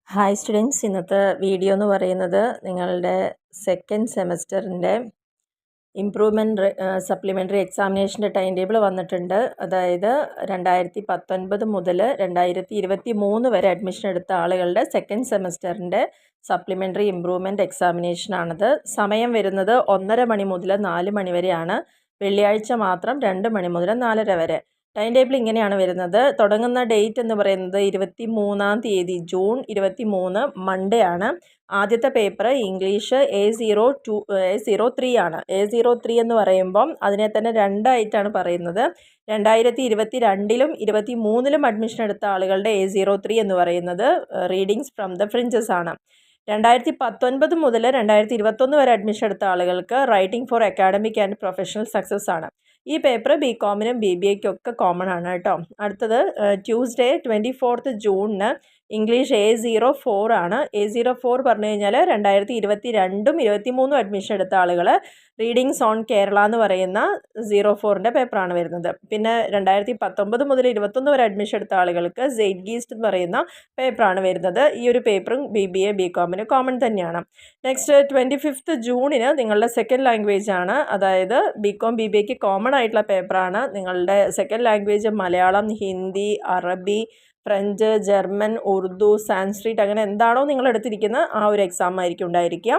Hi students, ഇന്നത്തെ video എന്ന് പറയുന്നത് നിങ്ങളുടെ സെക്കൻഡ് സെമസ്റ്ററിൻ്റെ ഇംപ്രൂവ്മെൻറ്റ് സപ്ലിമെൻ്ററി എക്സാമിനേഷൻ്റെ ടൈം ടേബിൾ വന്നിട്ടുണ്ട്. അതായത് 2019 മുതൽ 2023 വരെ അഡ്മിഷൻ എടുത്ത ആളുകളുടെ സെക്കൻഡ് സെമസ്റ്ററിൻ്റെ സപ്ലിമെൻ്ററി ഇംപ്രൂവ്മെൻറ്റ് എക്സാമിനേഷനാണിത്. സമയം വരുന്നത് 1:30 മണി മുതൽ 4 മണി വരെയാണ്. വെള്ളിയാഴ്ച മാത്രം 2 മണി മുതൽ 4:30 വരെ. ടൈം ടേബിൾ ഇങ്ങനെയാണ് വരുന്നത്. തുടങ്ങുന്ന ഡേറ്റ് എന്ന് പറയുന്നത് 23-ാം തീയതി ജൂൺ 23 മൺഡേ ആണ്. ആദ്യത്തെ പേപ്പർ ഇംഗ്ലീഷ് A03 ആണ്. A03 എന്ന് പറയുമ്പം അതിനെ തന്നെ രണ്ടായിട്ടാണ് പറയുന്നത്. 2022-ലും 2023-ലും അഡ്മിഷൻ എടുത്ത ആളുകളുടെ A03 എന്ന് പറയുന്നത് റീഡിങ്സ് ഫ്രം ദ ഫ്രിഞ്ചസ് ആണ്. 2019 മുതൽ 2021 വരെ അഡ്മിഷൻ എടുത്ത ആളുകൾക്ക് writing for academic and professional success ആണ്. ഈ പേപ്പർ BComനും BBAയ്ക്കും ഒക്കെ കോമൺ ആണ് കേട്ടോ. അടുത്തത് ട്യൂസ്ഡേ 24th ജൂണിന് ഇംഗ്ലീഷ് A04 ആണ്. A04 പറഞ്ഞു കഴിഞ്ഞാൽ 2022-ലും 2023-ലും അഡ്മിഷൻ എടുത്ത ആളുകൾ റീഡിങ്സ് ഓൺ കേരള എന്ന് പറയുന്ന 04ൻ്റെ പേപ്പറാണ് വരുന്നത്. പിന്നെ 2019 മുതൽ 2021 വരെ അഡ്മിഷൻ എടുത്ത ആളുകൾക്ക് സെയ്റ്റ്ഗീസ്റ്റ് എന്ന് പറയുന്ന പേപ്പറാണ് വരുന്നത്. ഈ ഒരു പേപ്പറും BBA BComന് കോമൺ തന്നെയാണ്. നെക്സ്റ്റ് 25th ജൂണിന് നിങ്ങളുടെ സെക്കൻഡ് ലാംഗ്വേജ് ആണ്. അതായത് BCom BBAയ്ക്ക് കോമൺ ആയിട്ടുള്ള പേപ്പറാണ്. നിങ്ങളുടെ സെക്കൻഡ് ലാംഗ്വേജ് മലയാളം, ഹിന്ദി, അറബി, ഫ്രഞ്ച്, ജർമ്മൻ, ഉറുദു, സാൻസ്ക്രിറ്റ് അങ്ങനെ എന്താണോ നിങ്ങൾ എടുത്തിരിക്കുന്നത് ആ ഒരു എക്സാം ആയിരിക്കും ഉണ്ടായിരിക്കുക.